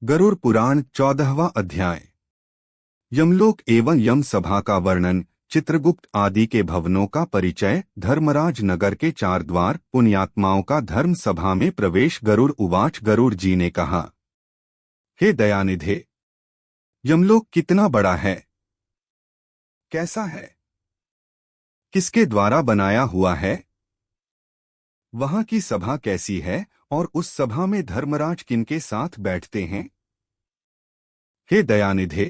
गरुड़ पुराण 14वां अध्याय। यमलोक एवं यम सभा का वर्णन, चित्रगुप्त आदि के भवनों का परिचय, धर्मराज नगर के 4 द्वार, पुण्यात्माओं का धर्म सभा में प्रवेश। गरुड़ उवाच। गरुड़ जी ने कहा, हे दयानिधे, यमलोक कितना बड़ा है, कैसा है, किसके द्वारा बनाया हुआ है, वहां की सभा कैसी है और उस सभा में धर्मराज किनके साथ बैठते हैं। हे दयानिधे,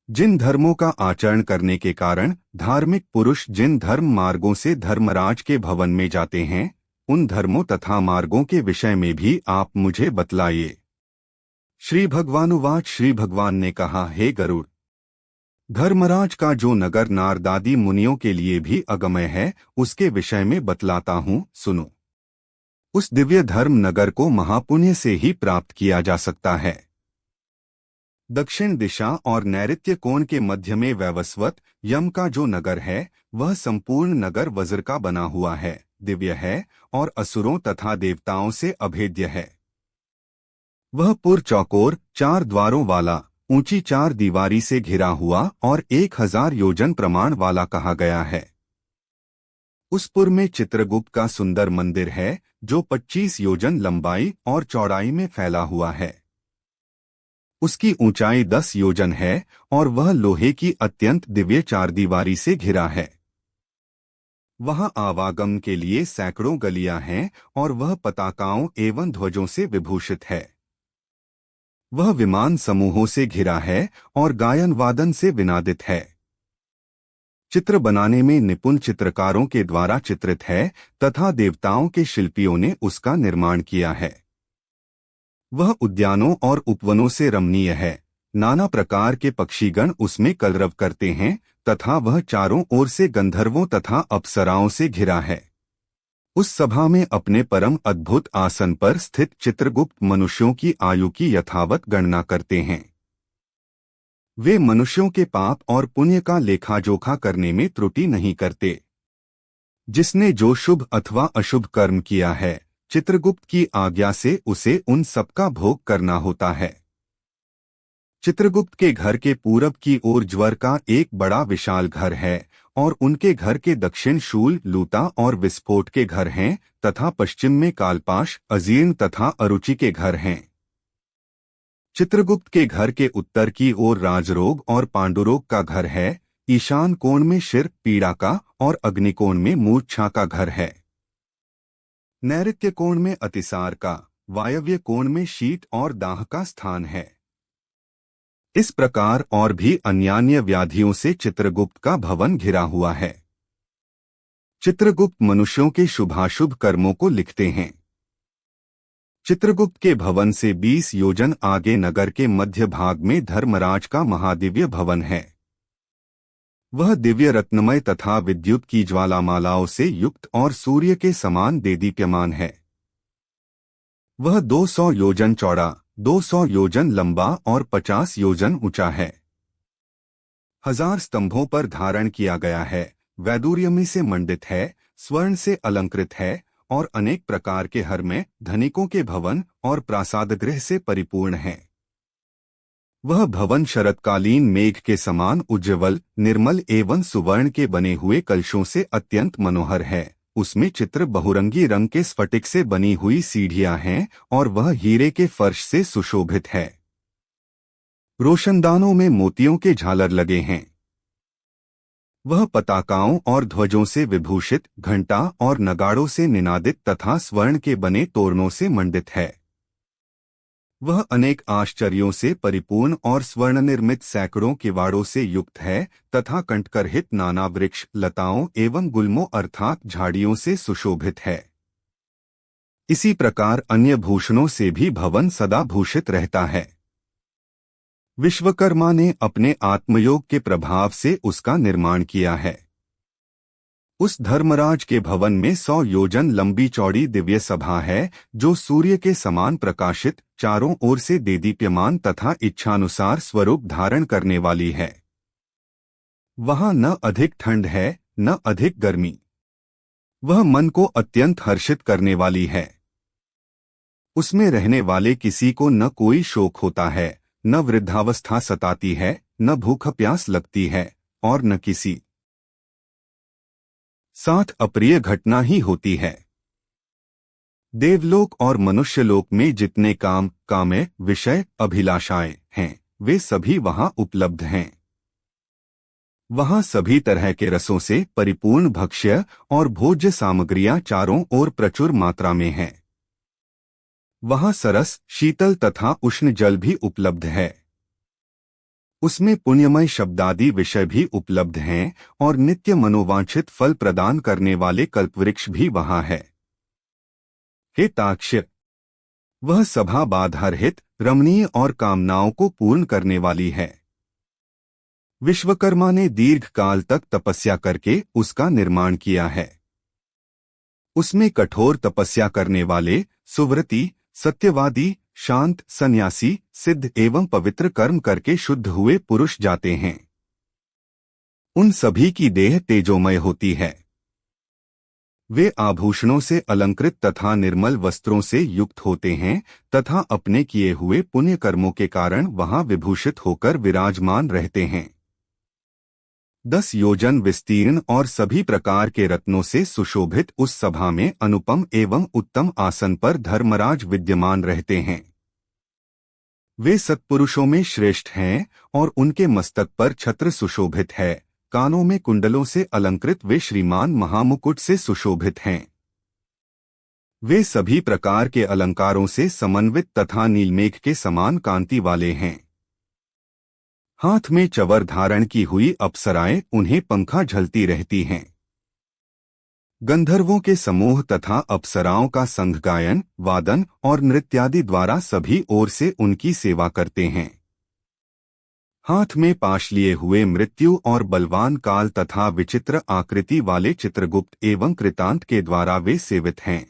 जिन धर्मों का आचरण करने के कारण धार्मिक पुरुष जिन धर्म मार्गों से धर्मराज के भवन में जाते हैं, उन धर्मों तथा मार्गों के विषय में भी आप मुझे बतलाइए। श्री भगवानुवाच। श्री भगवान ने कहा, हे गरुड़, धर्मराज का जो नगर नारदादि मुनियों के लिए भी अगम्य है, उसके विषय में बतलाता हूँ, सुनो। उस दिव्य धर्म नगर को महापुण्य से ही प्राप्त किया जा सकता है। दक्षिण दिशा और नैऋत्य कोण के मध्य में वैवस्वत यम का जो नगर है, वह संपूर्ण नगर वज्र का बना हुआ है, दिव्य है और असुरों तथा देवताओं से अभेद्य है। वह पुर चौकोर 4 द्वारों वाला, ऊंची 4 दीवारी से घिरा हुआ और 1000 योजन प्रमाण वाला कहा गया है। उस पुर में चित्रगुप्त का सुंदर मंदिर है, जो 25 योजन लंबाई और चौड़ाई में फैला हुआ है। उसकी ऊंचाई 10 योजन है और वह लोहे की अत्यंत दिव्य 4 दीवारी से घिरा है। वहां आवागमन के लिए सैकड़ों गलियां हैं और वह पताकाओं एवं ध्वजों से विभूषित है। वह विमान समूहों से घिरा है और गायन वादन से विनादित है। चित्र बनाने में निपुण चित्रकारों के द्वारा चित्रित है तथा देवताओं के शिल्पियों ने उसका निर्माण किया है। वह उद्यानों और उपवनों से रमणीय है, नाना प्रकार के पक्षीगण उसमें कलरव करते हैं तथा वह चारों ओर से गंधर्वों तथा अप्सराओं से घिरा है। उस सभा में अपने परम अद्भुत आसन पर स्थित चित्रगुप्त मनुष्यों की आयु की यथावत गणना करते हैं। वे मनुष्यों के पाप और पुण्य का लेखाजोखा करने में त्रुटि नहीं करते। जिसने जो शुभ अथवा अशुभ कर्म किया है, चित्रगुप्त की आज्ञा से उसे उन सबका भोग करना होता है। चित्रगुप्त के घर के पूरब की ओर ज्वर का एक बड़ा विशाल घर है और उनके घर के दक्षिण शूल, लूता और विस्फोट के घर हैं तथा पश्चिम में कालपाश, अजीर्ण तथा अरुचि के घर हैं। चित्रगुप्त के घर के उत्तर की ओर राजरोग और पांडुरोग का घर है, ईशान कोण में शिर, पीड़ा का और अग्निकोण में मूर्छा का घर है। नैऋत्य कोण में अतिसार का, वायव्य कोण में शीत और दाह का स्थान है। इस प्रकार और भी अन्यान्य व्याधियों से चित्रगुप्त का भवन घिरा हुआ है। चित्रगुप्त मनुष्यों के शुभाशुभ कर्मों को लिखते हैं। चित्रगुप्त के भवन से 20 योजन आगे नगर के मध्य भाग में धर्मराज का महादिव्य भवन है। वह दिव्य रत्नमय तथा विद्युत की ज्वालामालाओं से युक्त और सूर्य के समान देदीप्यमान है। वह 200 योजन चौड़ा, 200 योजन लंबा और 50 योजन ऊंचा है। 1000 स्तंभों पर धारण किया गया है, वैदूर्यमणि से मंडित है, स्वर्ण से अलंकृत है और अनेक प्रकार के हर में धनिकों के भवन और प्रासादगृह से परिपूर्ण है। वह भवन शरतकालीन मेघ के समान उज्ज्वल, निर्मल एवं सुवर्ण के बने हुए कलशों से अत्यंत मनोहर है। उसमें चित्र बहुरंगी रंग के स्फटिक से बनी हुई सीढ़ियां हैं और वह हीरे के फर्श से सुशोभित है। रोशनदानों में मोतियों के झालर लगे हैं। वह पताकाओं और ध्वजों से विभूषित, घंटा और नगाड़ों से निनादित तथा स्वर्ण के बने तोरणों से मंडित है। वह अनेक आश्चर्यों से परिपूर्ण और स्वर्ण निर्मित सैकड़ों किवाड़ों से युक्त है तथा कंटकरहित नाना वृक्ष, लताओं एवं गुल्मों अर्थात झाड़ियों से सुशोभित है। इसी प्रकार अन्य भूषणों से भी भवन सदा भूषित रहता है। विश्वकर्मा ने अपने आत्मयोग के प्रभाव से उसका निर्माण किया है। उस धर्मराज के भवन में 100 योजन लंबी चौड़ी दिव्य सभा है, जो सूर्य के समान प्रकाशित, चारों ओर से देदीप्यमान तथा इच्छानुसार स्वरूप धारण करने वाली है। वहां न अधिक ठंड है, न अधिक गर्मी। वह मन को अत्यंत हर्षित करने वाली है। उसमें रहने वाले किसी को न कोई शोक होता है, न वृद्धावस्था सताती है, न भूख प्यास लगती है, और न किसी साथ अप्रिय घटना ही होती है। देवलोक और मनुष्यलोक में जितने काम्य विषय अभिलाषाएं हैं, वे सभी वहां उपलब्ध हैं। वहां सभी तरह के रसों से परिपूर्ण भक्ष्य और भोज्य सामग्रियां चारों ओर प्रचुर मात्रा में हैं। वहां सरस, शीतल तथा उष्ण जल भी उपलब्ध है। उसमें पुण्यमय शब्दादि विषय भी उपलब्ध हैं और नित्य मनोवांछित फल प्रदान करने वाले कल्पवृक्ष भी वहां है। हे ताक्ष्य, वह सभा बाधारहित, रमणीय और कामनाओं को पूर्ण करने वाली है। विश्वकर्मा ने दीर्घ काल तक तपस्या करके उसका निर्माण किया है। उसमें कठोर तपस्या करने वाले, सुव्रती, सत्यवादी, शांत, सन्यासी, सिद्ध एवं पवित्र कर्म करके शुद्ध हुए पुरुष जाते हैं। उन सभी की देह तेजोमय होती है। वे आभूषणों से अलंकृत तथा निर्मल वस्त्रों से युक्त होते हैं तथा अपने किए हुए पुण्य कर्मों के कारण वहां विभूषित होकर विराजमान रहते हैं। 10 योजन विस्तीर्ण और सभी प्रकार के रत्नों से सुशोभित उस सभा में अनुपम एवं उत्तम आसन पर धर्मराज विद्यमान रहते हैं। वे सत्पुरुषों में श्रेष्ठ हैं और उनके मस्तक पर छत्र सुशोभित है। कानों में कुंडलों से अलंकृत वे श्रीमान महामुकुट से सुशोभित हैं। वे सभी प्रकार के अलंकारों से समन्वित तथा नीलमेघ के समान कांति वाले हैं। हाथ में चवर धारण की हुई अप्सराएं उन्हें पंखा झलती रहती हैं। गंधर्वों के समूह तथा अप्सराओं का संघ गायन, वादन और नृत्यादि द्वारा सभी ओर से उनकी सेवा करते हैं। हाथ में पाश लिए हुए मृत्यु और बलवान काल तथा विचित्र आकृति वाले चित्रगुप्त एवं कृतांत के द्वारा वे सेवित हैं।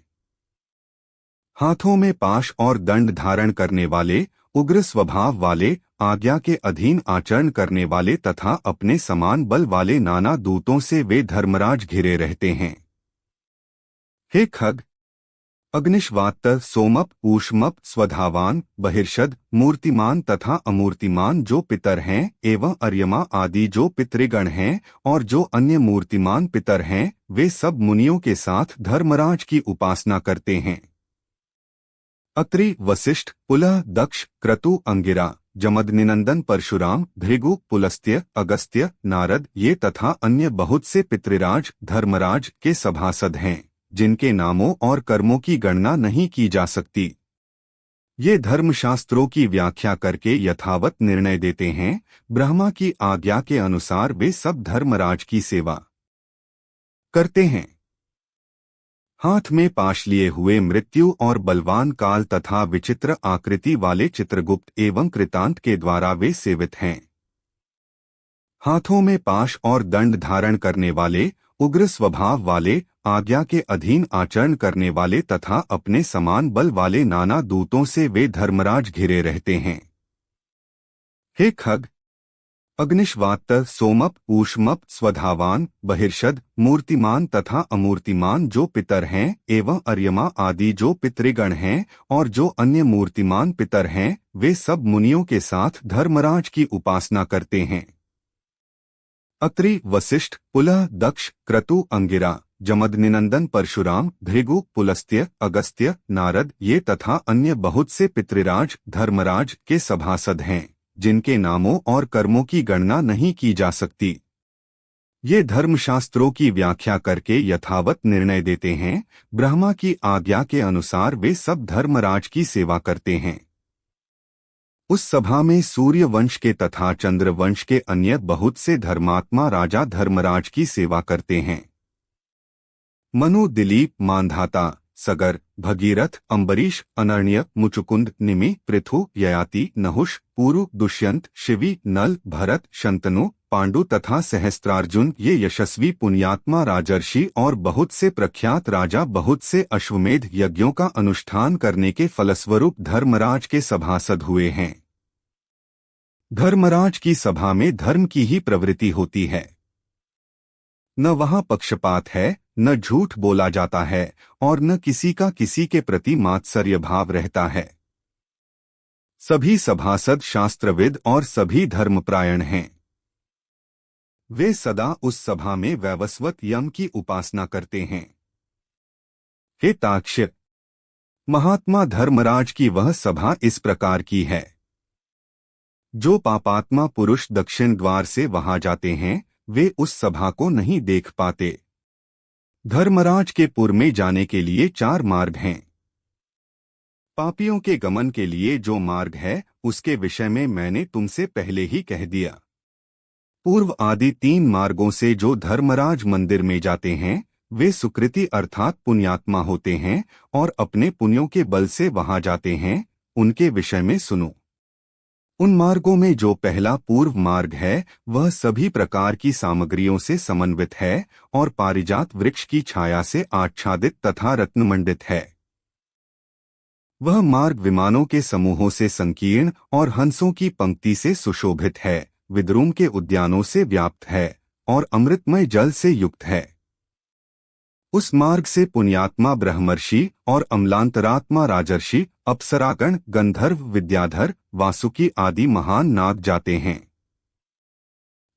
हाथों में पाश और दंड धारण करने वाले, उग्र स्वभाव वाले, आज्ञा के अधीन आचरण करने वाले तथा अपने समान बल वाले नाना दूतों से वे धर्मराज घिरे रहते हैं। हे खग, अग्निश्वात्त, सोमप, ऊष्मप, स्वधावान, बहिर्षद, मूर्तिमान तथा अमूर्तिमान जो पितर हैं एवं अर्यमा आदि जो पितृगण हैं और जो अन्य मूर्तिमान पितर हैं, वे सब मुनियों के साथ धर्मराज की उपासना करते हैं। अत्रि, वशिष्ठ, पुलह, दक्ष, क्रतु, अंगिरा, जमदनिनंदन, परशुराम, भृगु, पुलस्त्य, अगस्त्य, नारद ये तथा अन्य बहुत से पितृराज धर्मराज के सभासद हैं, जिनके नामों और कर्मों की गणना नहीं की जा सकती। ये धर्मशास्त्रों की व्याख्या करके यथावत निर्णय देते हैं। ब्रह्मा की आज्ञा के अनुसार वे सब धर्मराज की सेवा करते हैं। हाथ में पाश लिए हुए मृत्यु और बलवान काल तथा विचित्र आकृति वाले चित्रगुप्त एवं कृतांत के द्वारा वे सेवित हैं। हाथों में पाश और दंड धारण करने वाले, उग्र स्वभाव वाले, आज्ञा के अधीन आचरण करने वाले तथा अपने समान बल वाले नाना दूतों से वे धर्मराज घिरे रहते हैं। हे खग, अग्निश्वात्त, सोमप, ऊष्मप, स्वधावान, बहिर्षद, मूर्तिमान तथा अमूर्तिमान जो पितर हैं एवं अर्यमा आदि जो पितृगण हैं और जो अन्य मूर्तिमान पितर हैं, वे सब मुनियों के साथ धर्मराज की उपासना करते हैं। अत्रि, वशिष्ठ, पुलह, दक्ष, क्रतु, अंगिरा, जमदनिनंदन, परशुराम, भृगु, पुलस्त्य, अगस्त्य, नारद ये तथा अन्य बहुत से पितृराज धर्मराज के सभासद हैं, जिनके नामों और कर्मों की गणना नहीं की जा सकती। ये धर्मशास्त्रों की व्याख्या करके यथावत निर्णय देते हैं। ब्रह्मा की आज्ञा के अनुसार वे सब धर्मराज की सेवा करते हैं। उस सभा में सूर्य वंश के तथा चंद्र वंश के अन्य बहुत से धर्मात्मा राजा धर्मराज की सेवा करते हैं। मनु, दिलीप, मांधाता, सगर, भगीरथ, अम्बरीश, अनर्ण्य, मुचुकुंद, निमि, पृथु, ययाति, नहुष, पुरु, दुष्यंत, शिवी, नल, भरत, शंतनु, पांडु तथा सहस्त्रार्जुन ये यशस्वी पुण्यात्मा राजर्षि और बहुत से प्रख्यात राजा बहुत से अश्वमेध यज्ञों का अनुष्ठान करने के फलस्वरूप धर्मराज के सभासद हुए हैं। धर्मराज की सभा में धर्म की ही प्रवृत्ति होती है। न वहां पक्षपात है, न झूठ बोला जाता है और न किसी का किसी के प्रति मात्सर्य भाव रहता है। सभी सभासद शास्त्रविद और सभी धर्मपरायण हैं। वे सदा उस सभा में वैवस्वत यम की उपासना करते हैं। हे ताक्ष्य, महात्मा धर्मराज की वह सभा इस प्रकार की है। जो पापात्मा पुरुष दक्षिण द्वार से वहां जाते हैं वे उस सभा को नहीं देख पाते। धर्मराज के पुर में जाने के लिए 4 मार्ग हैं। पापियों के गमन के लिए जो मार्ग है उसके विषय में मैंने तुमसे पहले ही कह दिया। पूर्व आदि 3 मार्गों से जो धर्मराज मंदिर में जाते हैं वे सुकृति अर्थात पुण्यात्मा होते हैं और अपने पुण्यों के बल से वहां जाते हैं। उनके विषय में सुनो। उन मार्गों में जो पहला पूर्व मार्ग है वह सभी प्रकार की सामग्रियों से समन्वित है और पारिजात वृक्ष की छाया से आच्छादित तथा रत्नमंडित है। वह मार्ग विमानों के समूहों से संकीर्ण और हंसों की पंक्ति से सुशोभित है, विद्रुम के उद्यानों से व्याप्त है और अमृतमय जल से युक्त है। उस मार्ग से पुण्यात्मा ब्रह्मर्षि और अम्लांतरात्मा राजर्षि, अप्सरागण, गंधर्व, विद्याधर, वासुकी आदि महान नाग जाते हैं।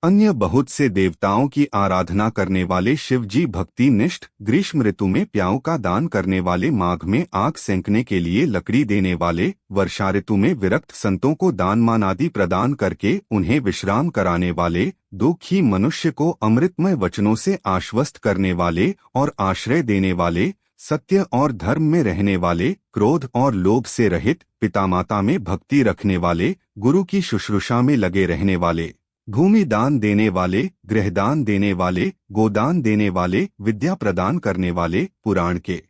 अन्य बहुत से देवताओं की आराधना करने वाले शिव जी भक्ति निष्ठ, ग्रीष्म ऋतु में प्याऊ का दान करने वाले, माघ में आग सेंकने के लिए लकड़ी देने वाले, वर्षा ऋतु में विरक्त संतों को दान मान आदि प्रदान करके उन्हें विश्राम कराने वाले, दुखी मनुष्य को अमृतमय वचनों से आश्वस्त करने वाले और आश्रय देने वाले, सत्य और धर्म में रहने वाले, क्रोध और लोभ से रहित, पिता माता में भक्ति रखने वाले, गुरु की शुश्रूषा में लगे रहने वाले, भूमि दान देने वाले, गृहदान देने वाले, गोदान देने वाले, विद्या प्रदान करने वाले, पुराण के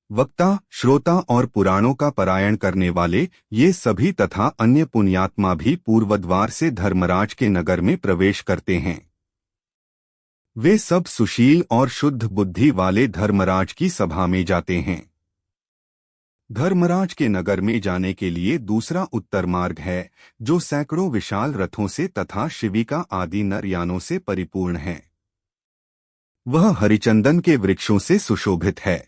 वक्ता, श्रोता और पुराणों का पारायण करने वाले, ये सभी तथा अन्य पुण्यात्मा भी पूर्वद्वार से धर्मराज के नगर में प्रवेश करते हैं। वे सब सुशील और शुद्ध बुद्धि वाले धर्मराज की सभा में जाते हैं। धर्मराज के नगर में जाने के लिए दूसरा उत्तर मार्ग है जो सैकड़ों विशाल रथों से तथा शिविका आदि नर यानों से परिपूर्ण है। वह हरिचंदन के वृक्षों से सुशोभित है।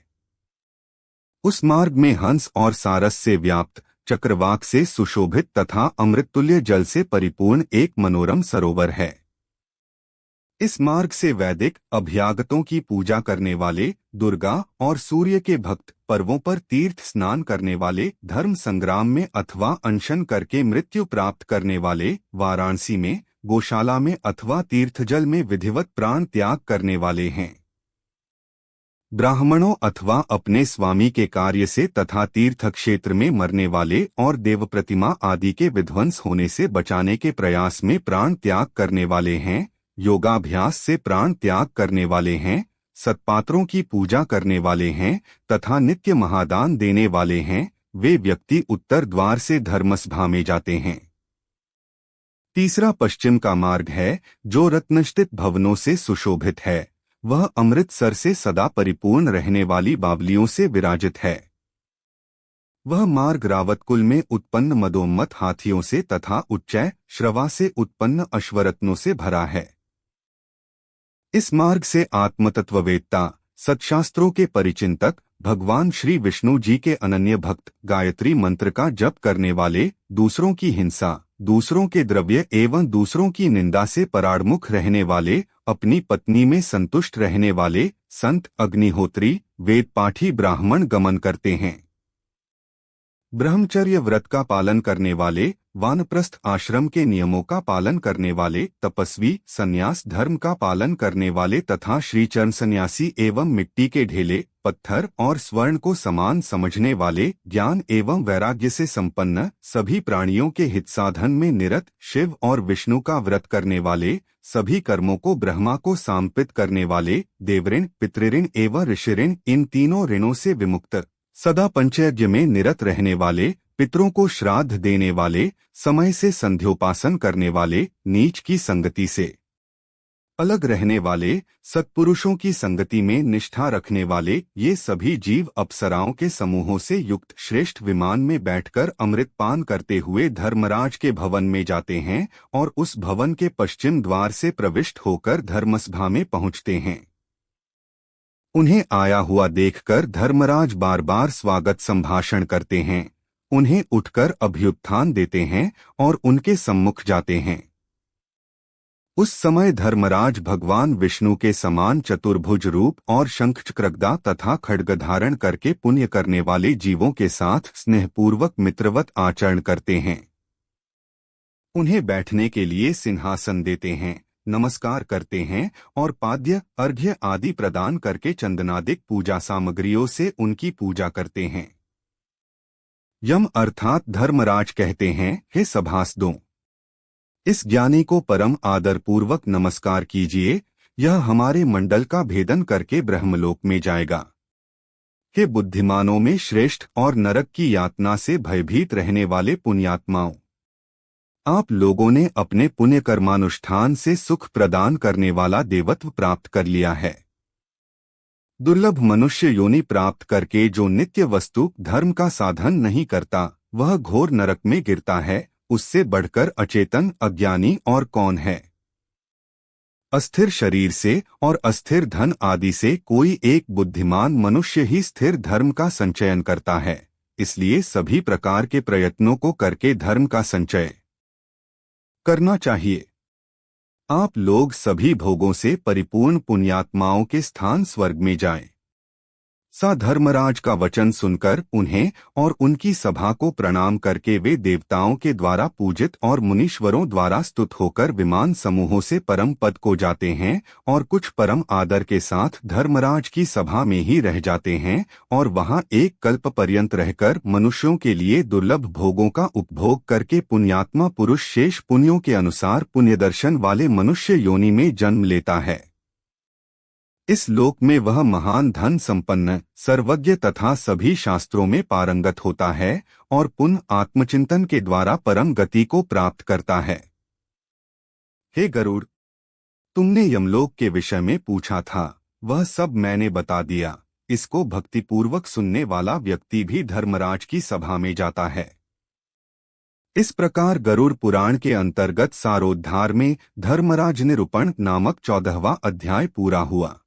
उस मार्ग में हंस और सारस से व्याप्त, चक्रवाक से सुशोभित तथा अमृततुल्य जल से परिपूर्ण एक मनोरम सरोवर है। इस मार्ग से वैदिक अभ्यागतों की पूजा करने वाले, दुर्गा और सूर्य के भक्त, पर्वों पर तीर्थ स्नान करने वाले, धर्म संग्राम में अथवा अनशन करके मृत्यु प्राप्त करने वाले, वाराणसी में, गौशाला में अथवा तीर्थजल में विधिवत प्राण त्याग करने वाले हैं। ब्राह्मणों अथवा अपने स्वामी के कार्य से तथा तीर्थ क्षेत्र में मरने वाले और देव प्रतिमा आदि के विध्वंस होने से बचाने के प्रयास में प्राण त्याग करने वाले हैं, योगाभ्यास से प्राण त्याग करने वाले हैं, सत्पात्रों की पूजा करने वाले हैं तथा नित्य महादान देने वाले हैं। वे व्यक्ति उत्तर द्वार से धर्मसभा में जाते हैं। तीसरा पश्चिम का मार्ग है जो रत्नष्टित भवनों से सुशोभित है। वह अमृतसर से सदा परिपूर्ण रहने वाली बावलियों से विराजित है। वह मार्ग रावतकुल में उत्पन्न मदोन्मत्त हाथियों से तथा उच्चै श्रवा से उत्पन्न अश्वरत्नों से भरा है। इस मार्ग से आत्मतत्ववेत्ता, सत्शास्त्रों के परिचिंतक, भगवान श्री विष्णु जी के अनन्य भक्त, गायत्री मंत्र का जप करने वाले, दूसरों की हिंसा, दूसरों के द्रव्य एवं दूसरों की निंदा से पराड़मुख रहने वाले, अपनी पत्नी में संतुष्ट रहने वाले, संत, अग्निहोत्री, वेदपाठी ब्राह्मण गमन करते हैं। ब्रह्मचर्य व्रत का पालन करने वाले, वानप्रस्थ आश्रम के नियमों का पालन करने वाले, तपस्वी, संन्यास धर्म का पालन करने वाले तथा श्रीचरण सन्यासी एवं मिट्टी के ढेले, पत्थर और स्वर्ण को समान समझने वाले, ज्ञान एवं वैराग्य से संपन्न, सभी प्राणियों के हित साधन में निरत, शिव और विष्णु का व्रत करने वाले, सभी कर्मों को ब्रह्मा को समर्पित करने वाले, देवऋण, पितृऋण एवं ऋषिऋण इन तीनों ऋणों से विमुक्त, सदा पंचयज्ञ में निरत रहने वाले, पितरों को श्राद्ध देने वाले, समय से संध्योपासन करने वाले, नीच की संगति से अलग रहने वाले, सत्पुरुषों की संगति में निष्ठा रखने वाले, ये सभी जीव अप्सराओं के समूहों से युक्त श्रेष्ठ विमान में बैठकर अमृत पान करते हुए धर्मराज के भवन में जाते हैं और उस भवन के पश्चिम द्वार से प्रविष्ट होकर धर्मसभा में पहुँचते हैं। उन्हें आया हुआ देखकर धर्मराज बार बार स्वागत संभाषण करते हैं, उन्हें उठकर अभ्युत्थान देते हैं और उनके सम्मुख जाते हैं। उस समय धर्मराज भगवान विष्णु के समान चतुर्भुज रूप और शंखचक्रगदा तथा खड्ग धारण करके पुण्य करने वाले जीवों के साथ स्नेहपूर्वक मित्रवत आचरण करते हैं। उन्हें बैठने के लिए सिंहासन देते हैं, नमस्कार करते हैं और पाद्य अर्घ्य आदि प्रदान करके चंदनादिक पूजा सामग्रियों से उनकी पूजा करते हैं। यम अर्थात धर्मराज कहते हैं, हे सभासदों, इस ज्ञानी को परम आदरपूर्वक नमस्कार कीजिए, यह हमारे मंडल का भेदन करके ब्रह्मलोक में जाएगा। हे बुद्धिमानों में श्रेष्ठ और नरक की यातना से भयभीत रहने वाले पुण्यात्माओं, आप लोगों ने अपने पुण्य कर्मानुष्ठान से सुख प्रदान करने वाला देवत्व प्राप्त कर लिया है। दुर्लभ मनुष्य योनि प्राप्त करके जो नित्य वस्तु धर्म का साधन नहीं करता, वह घोर नरक में गिरता है। उससे बढ़कर अचेतन अज्ञानी और कौन है? अस्थिर शरीर से और अस्थिर धन आदि से कोई एक बुद्धिमान मनुष्य ही स्थिर धर्म का संचयन करता है। इसलिए सभी प्रकार के प्रयत्नों को करके धर्म का संचय करना चाहिए। आप लोग सभी भोगों से परिपूर्ण पुण्यात्माओं के स्थान स्वर्ग में जाएं। सा धर्मराज का वचन सुनकर उन्हें और उनकी सभा को प्रणाम करके वे देवताओं के द्वारा पूजित और मुनीश्वरों द्वारा स्तुत होकर विमान समूहों से परम पद को जाते हैं और कुछ परम आदर के साथ धर्मराज की सभा में ही रह जाते हैं और वहां एक कल्प पर्यंत रहकर मनुष्यों के लिए दुर्लभ भोगों का उपभोग करके पुण्यात्मा पुरुष शेष पुण्यों के अनुसार पुण्यदर्शन वाले मनुष्य योनि में जन्म लेता है। इस लोक में वह महान धन संपन्न, सर्वज्ञ तथा सभी शास्त्रों में पारंगत होता है और पुनः आत्मचिंतन के द्वारा परम गति को प्राप्त करता है। हे गरुड़, तुमने यमलोक के विषय में पूछा था, वह सब मैंने बता दिया। इसको भक्तिपूर्वक सुनने वाला व्यक्ति भी धर्मराज की सभा में जाता है। इस प्रकार गरुड़ पुराण के अंतर्गत सारोद्धार में धर्मराज निरूपण नामक 14वां अध्याय पूरा हुआ।